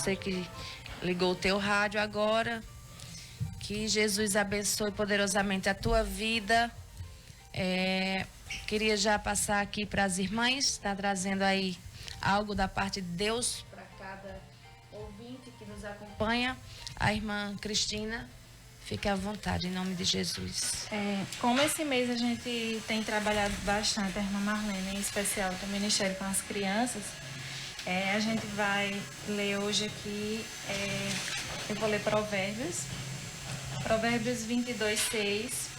você que ligou o teu rádio agora. Que Jesus abençoe poderosamente a tua vida. Queria já passar aqui para as irmãs, está trazendo aí algo da parte de Deus para cada ouvinte que nos acompanha. A irmã Cristina, fique à vontade, em nome de Jesus. Como esse mês a gente tem trabalhado bastante, a irmã Marlene, em especial do Ministério com as Crianças, a gente vai ler hoje aqui, eu vou ler Provérbios 22:6.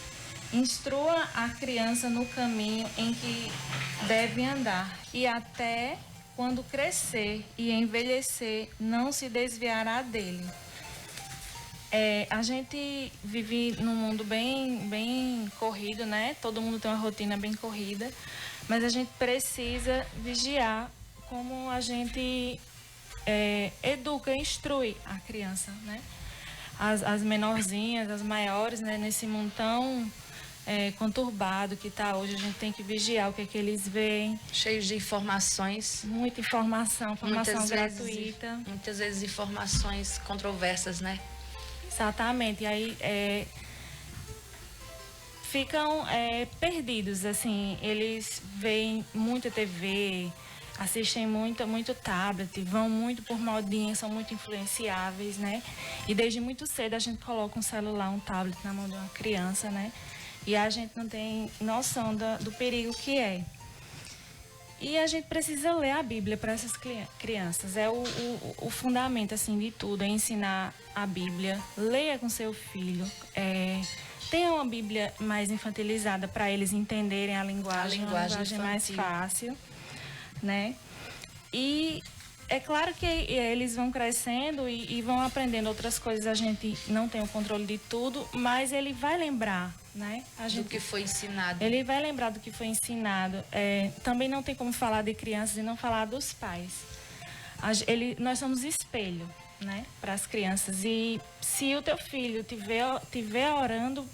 Instrua a criança no caminho em que deve andar, e até quando crescer e envelhecer, não se desviará dele. A gente vive num mundo bem corrido, né? Todo mundo tem uma rotina bem corrida, mas a gente precisa vigiar como a gente educa, instrui a criança, né? As menorzinhas, as maiores, né? Nesse mundo tão conturbado que está hoje, a gente tem que vigiar o que é que eles veem. Cheios de informações. Muita informação gratuita. Muitas vezes informações controversas, né? Exatamente. E aí ficam perdidos, assim. Eles veem muita TV, assistem muito tablet, vão muito por modinha, são muito influenciáveis, né? E desde muito cedo a gente coloca um celular, um tablet na mão de uma criança, né? E a gente não tem noção do perigo que é. E a gente precisa ler a Bíblia para essas crianças. É o fundamento, assim, de tudo, é ensinar a Bíblia. Leia com seu filho. Tenha uma Bíblia mais infantilizada para eles entenderem a linguagem mais fácil, né? E é claro que eles vão crescendo e vão aprendendo outras coisas. A gente não tem o controle de tudo, mas ele vai lembrar, né? Do que foi ensinado. Ele vai lembrar do que foi ensinado. Também não tem como falar de crianças e não falar dos pais. Nós somos espelho, né, para as crianças. E se o teu filho tiver orando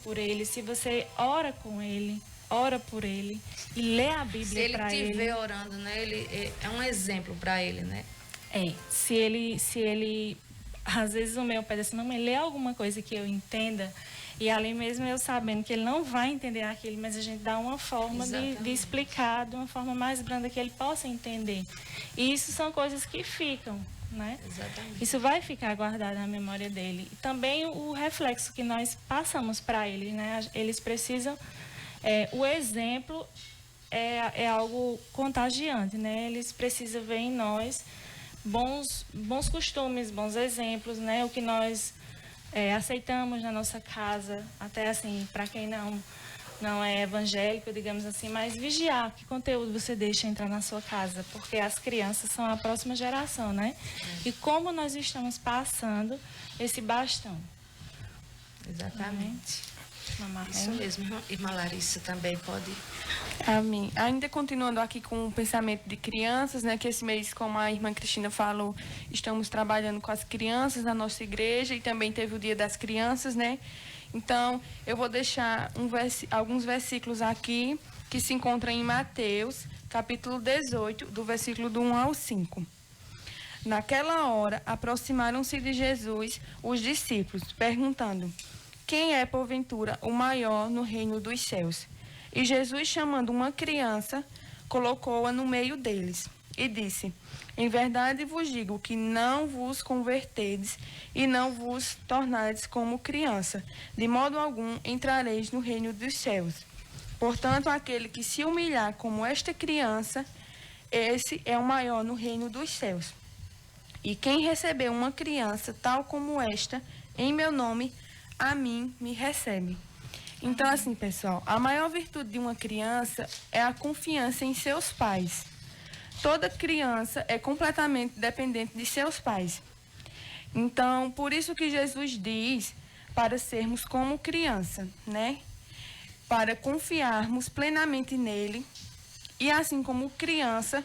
por ele, se você ora com ele, ora por ele e lê a Bíblia para ele. Se ele estiver orando, né, ele é um exemplo para ele, né? Se ele às vezes o meu pede assim, não, lê alguma coisa que eu entenda. E ali mesmo eu sabendo que ele não vai entender aquilo, mas a gente dá uma forma de explicar de uma forma mais branda que ele possa entender. E isso são coisas que ficam, né? Exatamente. Isso vai ficar guardado na memória dele. E também o reflexo que nós passamos para eles, né? Eles precisam... o exemplo é algo contagiante, né? Eles precisam ver em nós bons costumes, bons exemplos, né? O que nós aceitamos na nossa casa, até assim, para quem não é evangélico, digamos assim, mas vigiar que conteúdo você deixa entrar na sua casa, porque as crianças são a próxima geração, né? E como nós estamos passando esse bastão. Exatamente. Isso mesmo, irmã Larissa também pode. Amém. Ainda continuando aqui com o pensamento de crianças, né, que esse mês, como a irmã Cristina falou, estamos trabalhando com as crianças na nossa igreja e também teve o Dia das Crianças, né? Então, eu vou deixar alguns versículos aqui que se encontram em Mateus, capítulo 18, do versículo do 1 ao 5. Naquela hora, aproximaram-se de Jesus os discípulos, perguntando: quem é, porventura, o maior no reino dos céus? E Jesus, chamando uma criança, colocou-a no meio deles e disse: em verdade vos digo que não vos convertedes e não vos tornardes como criança, de modo algum entrareis no reino dos céus. Portanto, aquele que se humilhar como esta criança, esse é o maior no reino dos céus. E quem receber uma criança tal como esta, em meu nome, a mim me recebe. Então, assim, pessoal, a maior virtude de uma criança é a confiança em seus pais. Toda criança é completamente dependente de seus pais. Então, por isso que Jesus diz para sermos como criança, né? Para confiarmos plenamente nele. E assim como uma criança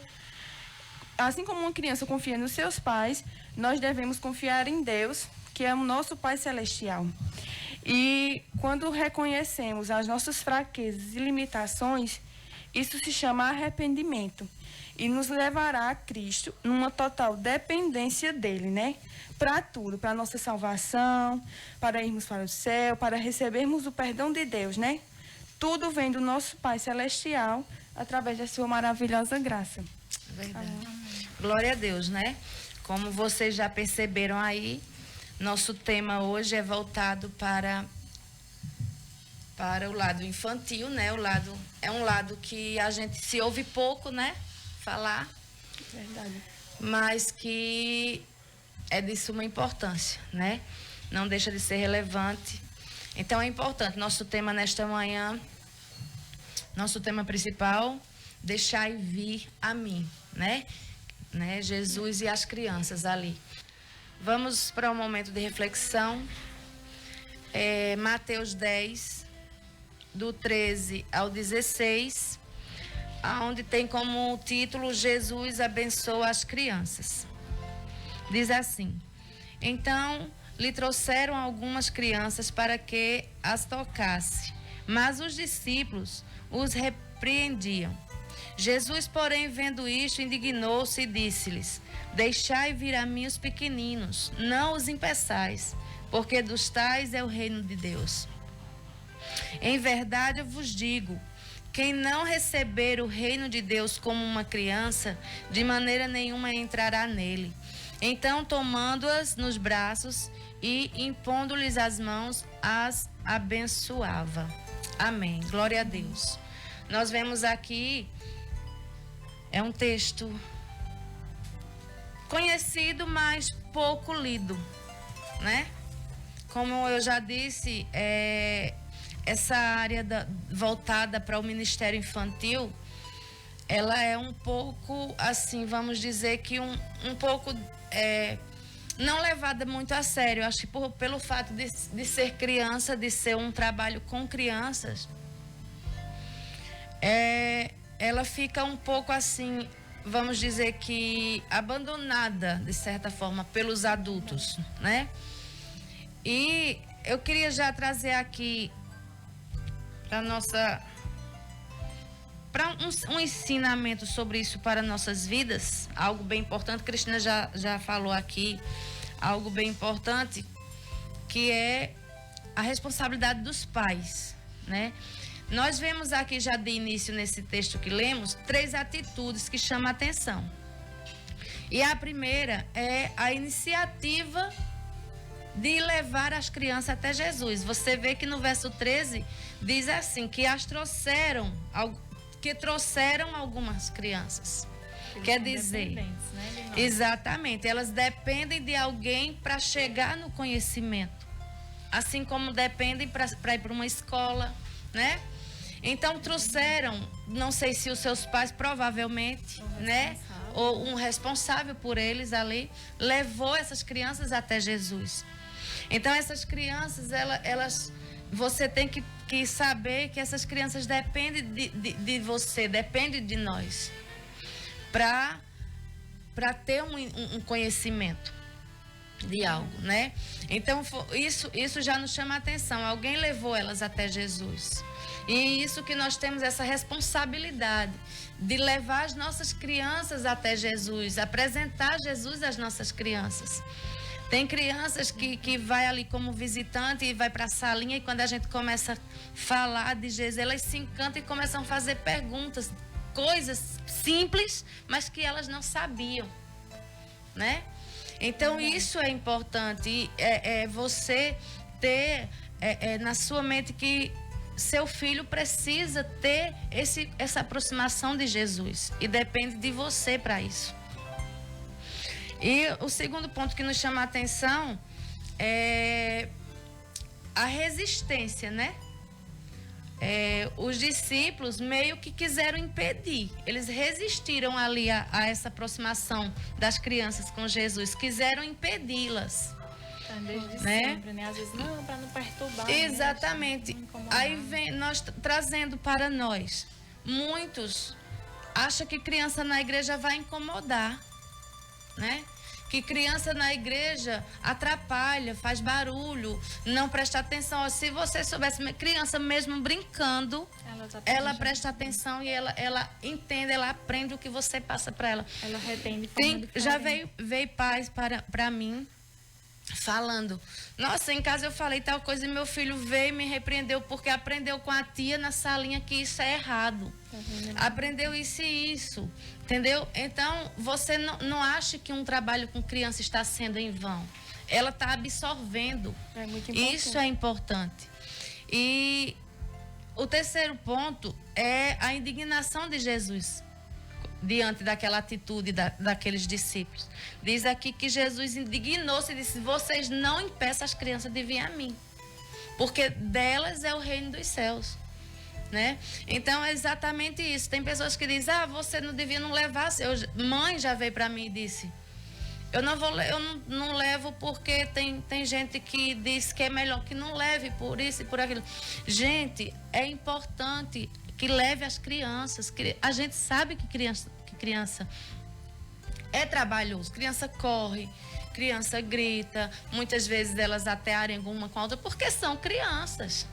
confia nos seus pais, nós devemos confiar em Deus, que é o nosso Pai Celestial. E quando reconhecemos as nossas fraquezas e limitações, isso se chama arrependimento. e nos levará a Cristo numa total dependência dele, né? Para tudo, para nossa salvação, para irmos para o céu, para recebermos o perdão de Deus, né? Tudo vem do nosso Pai Celestial através da sua maravilhosa graça. Verdade. Glória a Deus, né? Como vocês já perceberam aí, nosso tema hoje é voltado para o lado infantil, né? É um lado que a gente se ouve pouco, né? Falar. Verdade. Mas que é de suma importância, né? Não deixa de ser relevante. Então é importante. Nosso tema nesta manhã, nosso tema principal, deixai vir a mim, né? Jesus e as crianças ali. Vamos para um momento de reflexão. Mateus 10, do 13 ao 16, onde tem como título Jesus abençoa as crianças. Diz assim: então lhe trouxeram algumas crianças para que as tocasse, mas os discípulos os repreendiam. Jesus, porém, vendo isto, indignou-se e disse-lhes: deixai vir a mim os pequeninos, não os impeçais, porque dos tais é o reino de Deus. Em verdade eu vos digo, quem não receber o reino de Deus como uma criança, de maneira nenhuma entrará nele. Então, tomando-as nos braços e impondo-lhes as mãos, as abençoava. Amém. Glória a Deus. Nós vemos aqui, é um texto conhecido, mas pouco lido, né? Como eu já disse, essa área voltada para o ministério infantil, ela é um pouco, assim, vamos dizer que um pouco não levada muito a sério. Acho que pelo fato de ser criança, de ser um trabalho com crianças, ela fica um pouco assim, vamos dizer que abandonada, de certa forma, pelos adultos, né? E eu queria já trazer aqui para um ensinamento sobre isso para nossas vidas, algo bem importante. Cristina já falou aqui, algo bem importante, que é a responsabilidade dos pais, né? Nós vemos aqui já de início nesse texto que lemos, 3 atitudes que chamam a atenção. E a primeira é a iniciativa de levar as crianças até Jesus. Você vê que no verso 13 diz assim, que trouxeram algumas crianças. Eles Quer são dizer, dependentes, né, de nós. exatamente, elas dependem de alguém para chegar no conhecimento. Assim como dependem para ir para uma escola, né? Então trouxeram, não sei se os seus pais, provavelmente, né? Ou um responsável por eles ali, levou essas crianças até Jesus. Então essas crianças, você tem que saber que essas crianças dependem de você, dependem de nós, para ter um conhecimento de algo, né? Então isso já nos chama a atenção. Alguém levou elas até Jesus. E isso que nós temos essa responsabilidade de levar as nossas crianças até Jesus, apresentar Jesus às nossas crianças. Tem crianças que vai ali como visitante e vai para a salinha, e quando a gente começa a falar de Jesus, elas se encantam e começam a fazer perguntas, coisas simples, mas que elas não sabiam, né? Então isso é importante, você ter na sua mente que seu filho precisa ter essa aproximação de Jesus, e depende de você para isso. E o segundo ponto que nos chama a atenção é a resistência, né? Os discípulos meio que quiseram impedir, eles resistiram ali a essa aproximação das crianças com Jesus, quiseram impedi-las. Desde né? sempre, né? Às vezes, não, para não perturbar. Exatamente. Né? Não Aí vem nós trazendo para nós. Muitos acham que criança na igreja vai incomodar, né? que criança na igreja atrapalha, faz barulho, não presta atenção. Ó, se você soubesse, criança mesmo brincando, ela presta atenção e ela entende, ela aprende o que você passa para ela. Ela retém de forma diferente. Já veio pais para mim falando, nossa, em casa eu falei tal coisa e meu filho veio e me repreendeu porque aprendeu com a tia na salinha que isso é errado. Aprendeu isso e isso, entendeu? Então, você não acha que um trabalho com criança está sendo em vão. Ela está absorvendo. É muito importante. Isso é importante. E o terceiro ponto é a indignação de Jesus diante daquela atitude daqueles discípulos. Diz aqui que Jesus indignou-se e disse, vocês não impeçam as crianças de vir a mim, porque delas é o reino dos céus, né? Então é exatamente isso. Tem pessoas que dizem, você não devia não levar. Mãe já veio para mim e disse, eu não levo porque tem gente que diz que é melhor que não leve por isso e por aquilo. Gente, é importante que leve as crianças. A gente sabe que criança é trabalhoso. Criança corre, criança grita. Muitas vezes elas até arengam uma com a outra porque são crianças.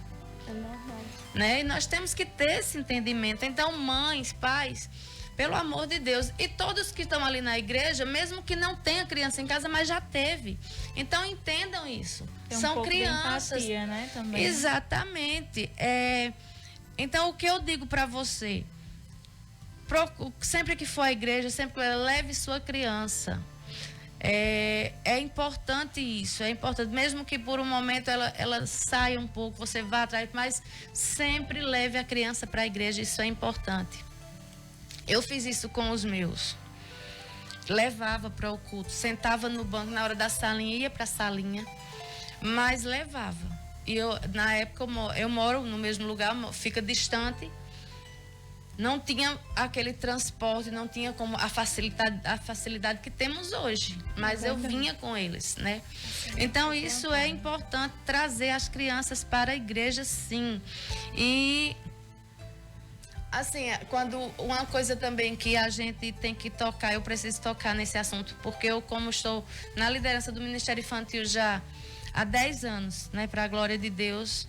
É normal. Né? E nós temos que ter esse entendimento. Então, mães, pais, pelo amor de Deus. E todos que estão ali na igreja, mesmo que não tenha criança em casa, mas já teve. Então, entendam isso. São crianças. De empatia, né, também. Exatamente. Então, o que eu digo para você? Sempre que for à igreja, sempre que leve sua criança. É importante isso, é importante. Mesmo que por um momento ela saia um pouco, você vá atrás, mas sempre leve a criança para a igreja, isso é importante. Eu fiz isso com os meus. Levava para o culto, sentava no banco na hora da salinha, ia para a salinha, mas levava. E na época eu moro no mesmo lugar, fica distante. Não tinha aquele transporte, não tinha como a facilidade que temos hoje. Mas eu vinha com eles, né? Então, isso é importante, trazer as crianças para a igreja, sim. E, assim, uma coisa também que a gente tem que tocar, eu preciso tocar nesse assunto, porque eu, como estou na liderança do Ministério Infantil já há 10 anos, né? Para a glória de Deus,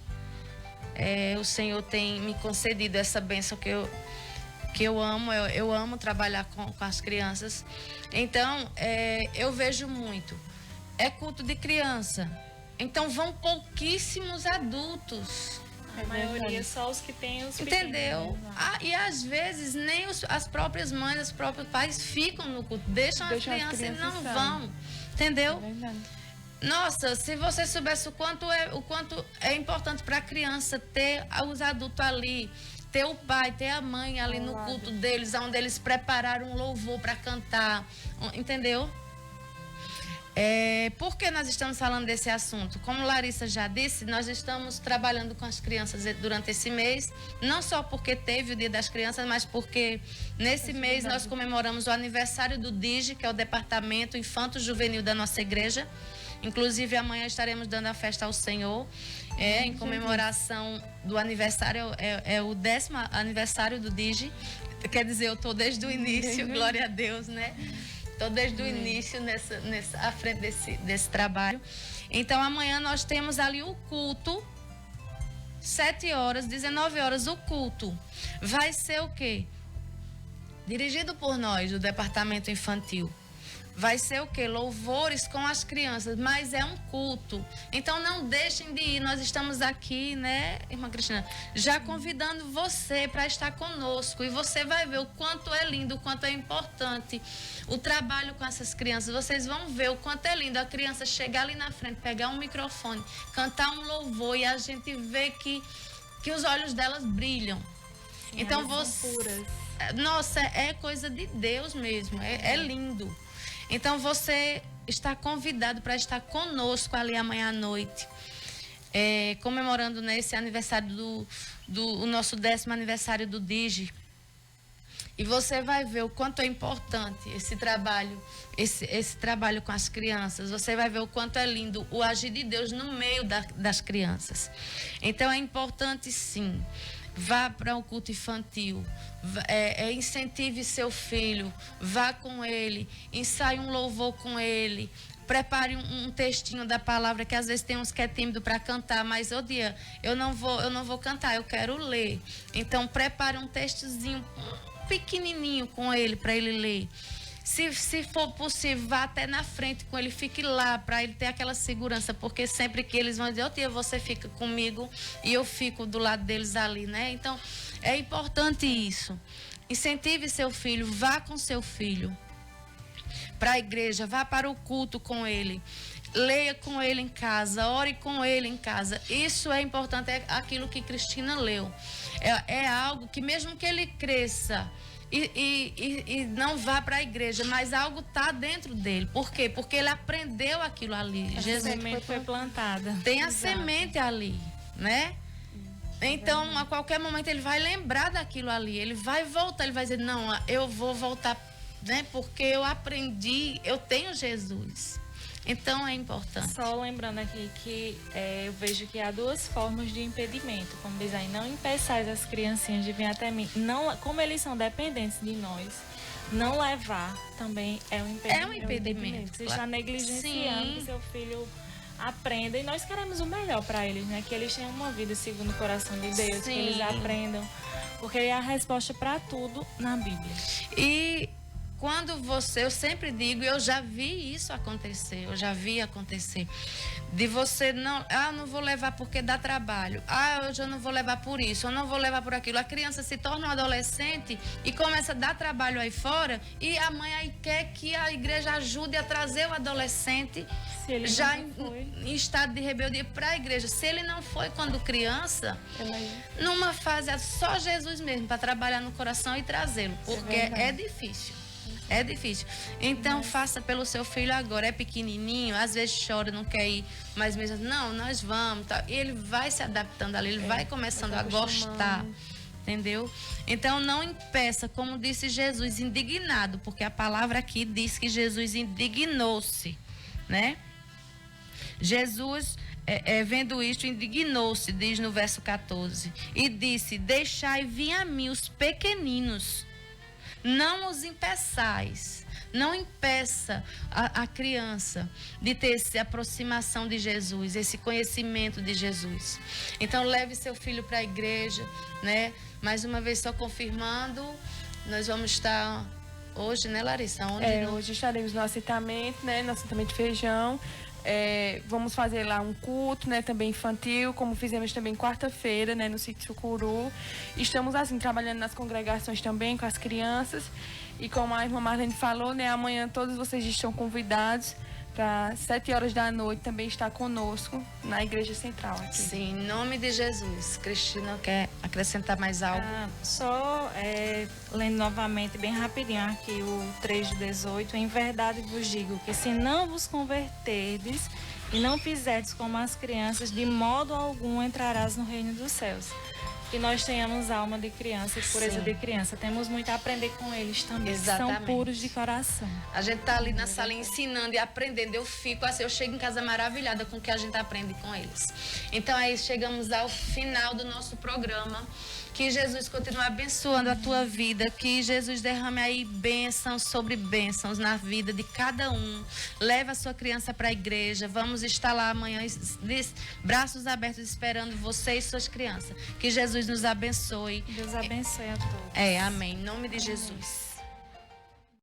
o Senhor tem me concedido essa bênção que eu amo. Eu amo trabalhar com as crianças. Então, eu vejo muito. É culto de criança. Então, vão pouquíssimos adultos. A maioria só os que têm os pequenos. Entendeu? E às vezes nem as próprias mães, os próprios pais ficam no culto. Deixam as crianças e não vão. Entendeu? É verdade. Nossa, se você soubesse o quanto é importante para a criança ter os adultos ali, ter o pai, ter a mãe ali no culto deles, onde eles prepararam um louvor para cantar, entendeu? Por que nós estamos falando desse assunto? Como Larissa já disse, nós estamos trabalhando com as crianças durante esse mês, não só porque teve o Dia das Crianças, mas porque nesse mês nós comemoramos o aniversário do DIGE, que é o Departamento Infanto-Juvenil da nossa igreja. Inclusive, amanhã estaremos dando a festa ao Senhor, em comemoração do aniversário, é o 10º aniversário do DIGE. Quer dizer, eu estou desde o início, glória a Deus, né? Estou desde o início à frente desse trabalho. Então, amanhã nós temos ali o culto, 7 horas, 19 horas, o culto. Vai ser o quê? Dirigido por nós, do Departamento Infantil. Vai ser o quê? Louvores com as crianças, mas é um culto. Então não deixem de ir. Nós estamos aqui, né, irmã Cristina, já convidando você para estar conosco. E você vai ver o quanto é lindo, o quanto é importante o trabalho com essas crianças. Vocês vão ver o quanto é lindo a criança chegar ali na frente, pegar um microfone, cantar um louvor e a gente vê que os olhos delas brilham. Sim, então você... Nossa, é coisa de Deus mesmo. É lindo. Então, você está convidado para estar conosco ali amanhã à noite, comemorando nesse aniversário o nosso 10º aniversário do DIGE. E você vai ver o quanto é importante esse trabalho, esse trabalho com as crianças. Você vai ver o quanto é lindo o agir de Deus no meio das crianças. Então, é importante, sim. Vá para um culto infantil, incentive seu filho, vá com ele, ensaie um louvor com ele, prepare um textinho da palavra, que às vezes tem uns que é tímido para cantar, mas dia eu não vou cantar, eu quero ler. Então prepare um textozinho pequenininho com ele, para ele ler. Se for possível, vá até na frente com ele, fique lá, para ele ter aquela segurança, porque sempre que eles vão dizer, tia, você fica comigo e eu fico do lado deles ali, né? Então, é importante isso. Incentive seu filho, vá com seu filho para a igreja, vá para o culto com ele. Leia com ele em casa, ore com ele em casa. Isso é importante, é aquilo que Cristina leu. É algo que mesmo que ele cresça e não vá para a igreja, mas algo está dentro dele. Por quê? Porque ele aprendeu aquilo ali. A semente foi plantada. Tem a semente ali, né? Então, a qualquer momento ele vai lembrar daquilo ali. Ele vai voltar, ele vai dizer, não, eu vou voltar, né? Porque eu aprendi, eu tenho Jesus. Então é importante. Só lembrando aqui que eu vejo que há duas formas de impedimento. Como diz aí, não impeçais as criancinhas de vir até mim. Não, como eles são dependentes de nós, não levar também é um impedimento. É um impedimento. Você está negligenciando que seu filho aprenda. E nós queremos o melhor para eles, né? Que eles tenham uma vida segundo o coração de Deus, que eles aprendam. Porque é a resposta para tudo na Bíblia. E quando eu sempre digo, eu já vi isso acontecer, de você não vou levar porque dá trabalho, hoje eu não vou levar por isso, eu não vou levar por aquilo. A criança se torna um adolescente e começa a dar trabalho aí fora, e a mãe aí quer que a igreja ajude a trazer o adolescente já em estado de rebeldia para a igreja. Se ele não foi quando criança, numa fase só Jesus mesmo para trabalhar no coração e trazê-lo, porque é difícil. É difícil. Então, faça pelo seu filho agora. É pequenininho, às vezes chora, não quer ir, mas mesmo assim, não, nós vamos. Tá. E ele vai se adaptando ali, ele vai começando a gostar. Entendeu? Então, não impeça, como disse Jesus, indignado, porque a palavra aqui diz que Jesus indignou-se, né? Jesus, vendo isto, indignou-se, diz no verso 14, e disse, deixai vir a mim os pequeninos, não os impeçais, não impeça a criança de ter essa aproximação de Jesus, esse conhecimento de Jesus. Então, leve seu filho para a igreja, né? Mais uma vez, só confirmando, nós vamos estar hoje, né, Larissa? Hoje estaremos no assentamento, né? No assentamento de Feijão. Vamos fazer lá um culto, né, também infantil, como fizemos também quarta-feira, né, no sítio Sucuru. Estamos assim trabalhando nas congregações também com as crianças, e como a irmã Marlene falou, né, amanhã todos vocês estão convidados para 7 horas da noite também estar conosco na Igreja Central aqui. Sim, em nome de Jesus. Cristina quer acrescentar mais algo? Só lendo novamente bem rapidinho aqui o 3:18. Em verdade vos digo que se não vos converterdes e não fizerdes como as crianças, de modo algum entrarás no reino dos céus. Que nós tenhamos alma de criança e pureza de criança. Temos muito a aprender com eles também. Exatamente. São puros de coração. A gente tá ali na sala ensinando e aprendendo. Eu fico assim, eu chego em casa maravilhada com o que a gente aprende com eles. Então é isso, chegamos ao final do nosso programa. Que Jesus continue abençoando a tua vida, que Jesus derrame aí bênçãos sobre bênçãos na vida de cada um. Leva a sua criança para a igreja. Vamos estar lá amanhã, braços abertos, esperando você e suas crianças. Que Jesus nos abençoe. Deus abençoe a todos. Amém. Em nome de Jesus.